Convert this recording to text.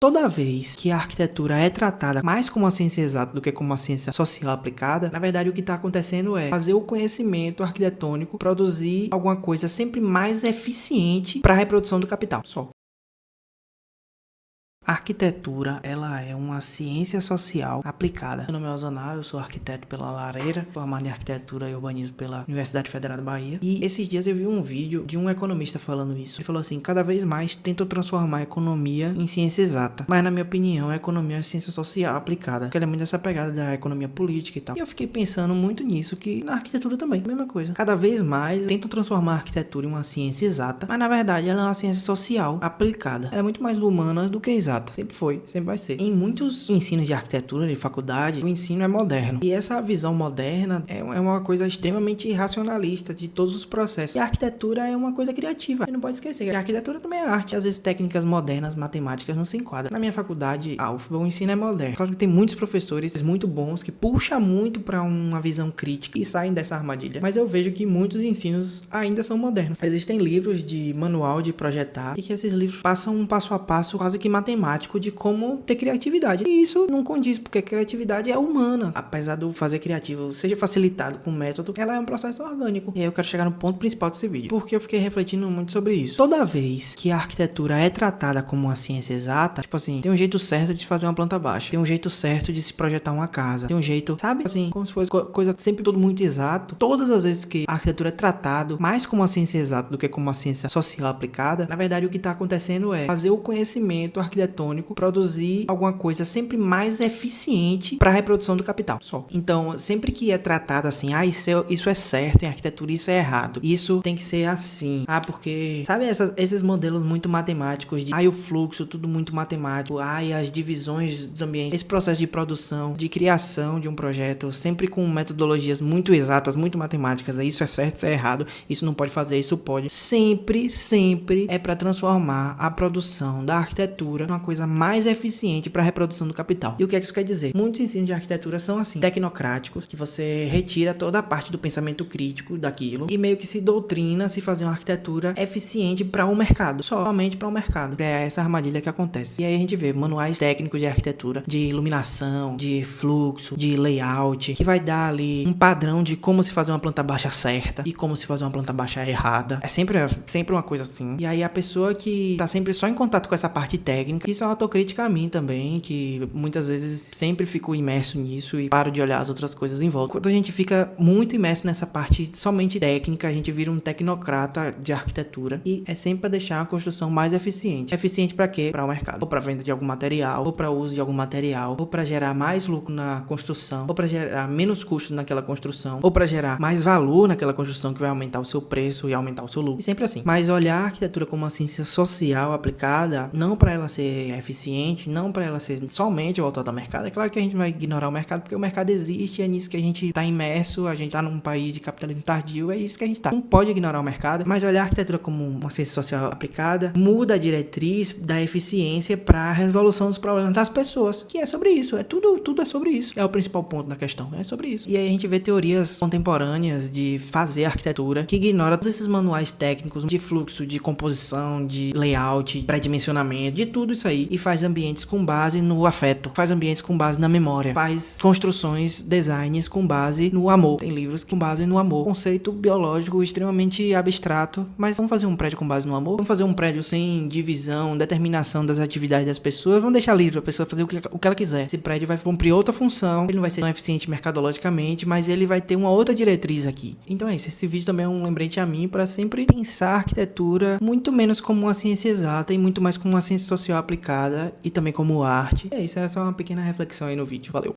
Toda vez que a arquitetura é tratada mais como uma ciência exata do que como uma ciência social aplicada, na verdade o que está acontecendo é fazer o conhecimento arquitetônico produzir alguma coisa sempre mais eficiente para a reprodução do capital. Só. A arquitetura, ela é uma ciência social aplicada. Meu nome é Osanal, eu sou arquiteto pela Lareira, formado em arquitetura e urbanismo pela Universidade Federal da Bahia. E esses dias eu vi um vídeo de um economista falando isso. Ele falou assim, cada vez mais tentam transformar a economia em ciência exata. Mas na minha opinião, a economia é ciência social aplicada, porque ela é muito essa pegada da economia política e tal. E eu fiquei pensando muito nisso, que na arquitetura também, a mesma coisa. Cada vez mais tentam transformar a arquitetura em uma ciência exata, mas na verdade ela é uma ciência social aplicada. Ela é muito mais humana do que exata. Sempre foi, sempre vai ser. Em muitos ensinos de arquitetura, de faculdade, o ensino é moderno. E essa visão moderna é uma coisa extremamente racionalista de todos os processos. E a arquitetura é uma coisa criativa. A gente não pode esquecer que a arquitetura também é arte. Às vezes técnicas modernas, matemáticas não se enquadram. Na minha faculdade, a UFBA, o ensino é moderno. Claro que tem muitos professores muito bons que puxam muito para uma visão crítica e saem dessa armadilha. Mas eu vejo que muitos ensinos ainda são modernos. Existem livros de manual de projetar e que esses livros passam um passo a passo quase que matemático de como ter criatividade. E isso não condiz, porque a criatividade é humana. Apesar do fazer criativo seja facilitado com método, ela é um processo orgânico. E aí eu quero chegar no ponto principal desse vídeo, porque eu fiquei refletindo muito sobre isso. Toda vez que a arquitetura é tratada como uma ciência exata, tipo assim, tem um jeito certo de se fazer uma planta baixa, tem um jeito certo de se projetar uma casa, tem um jeito, sabe? Assim, como se fosse coisa sempre tudo muito exato. Todas as vezes que a arquitetura é tratado mais como uma ciência exata do que como uma ciência social aplicada, na verdade o que está acontecendo é fazer o conhecimento arquitetônico produzir alguma coisa sempre mais eficiente para a reprodução do capital. Só. Então, sempre que é tratado assim, isso é certo em arquitetura, isso é errado, isso tem que ser assim, porque, sabe, esses modelos muito matemáticos de, o fluxo, tudo muito matemático, as divisões dos ambientes, esse processo de produção, de criação de um projeto, sempre com metodologias muito exatas, muito matemáticas, isso é certo, isso é errado, isso não pode fazer, isso pode. Sempre é para transformar a produção da arquitetura numa coisa mais eficiente para a reprodução do capital. E o que é que isso quer dizer? Muitos ensinos de arquitetura são assim, tecnocráticos, que você retira toda a parte do pensamento crítico daquilo e meio que se doutrina se fazer uma arquitetura eficiente para o mercado, somente para o mercado. É essa armadilha que acontece. E aí a gente vê manuais técnicos de arquitetura, de iluminação, de fluxo, de layout, que vai dar ali um padrão de como se fazer uma planta baixa certa e como se fazer uma planta baixa errada. É sempre uma coisa assim. E aí a pessoa que tá sempre só em contato com essa parte técnica, isso é uma autocrítica a mim também, que muitas vezes sempre fico imerso nisso e paro de olhar as outras coisas em volta. Quando a gente fica muito imerso nessa parte somente técnica, a gente vira um tecnocrata de arquitetura e é sempre para deixar a construção mais eficiente. Eficiente para quê? Para o mercado, ou para venda de algum material, ou para uso de algum material, ou para gerar mais lucro na construção, ou para gerar menos custo naquela construção, ou para gerar mais valor naquela construção que vai aumentar o seu preço e aumentar o seu lucro. E sempre assim. Mas olhar a arquitetura como uma ciência social aplicada, não para ela ser eficiente, não para ela ser somente voltada ao mercado. É claro que a gente vai ignorar o mercado, porque o mercado existe, é nisso que a gente está imerso, a gente está num país de capitalismo tardio, é isso que a gente está. Não pode ignorar o mercado, mas olhar a arquitetura como uma ciência social aplicada muda a diretriz da eficiência para a resolução dos problemas das pessoas, que é sobre isso, tudo é sobre isso. É o principal ponto da questão, é sobre isso. E aí a gente vê teorias contemporâneas de fazer arquitetura que ignora todos esses manuais técnicos de fluxo, de composição, de layout, de pré-dimensionamento, de tudo isso aí, e faz ambientes com base no afeto, faz ambientes com base na memória, faz construções, designs com base no amor. Tem livros com base no amor, conceito biológico extremamente abstrato, mas vamos fazer um prédio com base no amor? Vamos fazer um prédio sem divisão, determinação das atividades das pessoas, vamos deixar livre a pessoa fazer o que ela quiser. Esse prédio vai cumprir outra função, ele não vai ser tão eficiente mercadologicamente, mas ele vai ter uma outra diretriz aqui. Então é isso, esse vídeo também é um lembrete a mim para sempre pensar a arquitetura muito menos como uma ciência exata e muito mais como uma ciência social aplicada e também como arte. É isso, essa é uma pequena reflexão aí no vídeo. Valeu!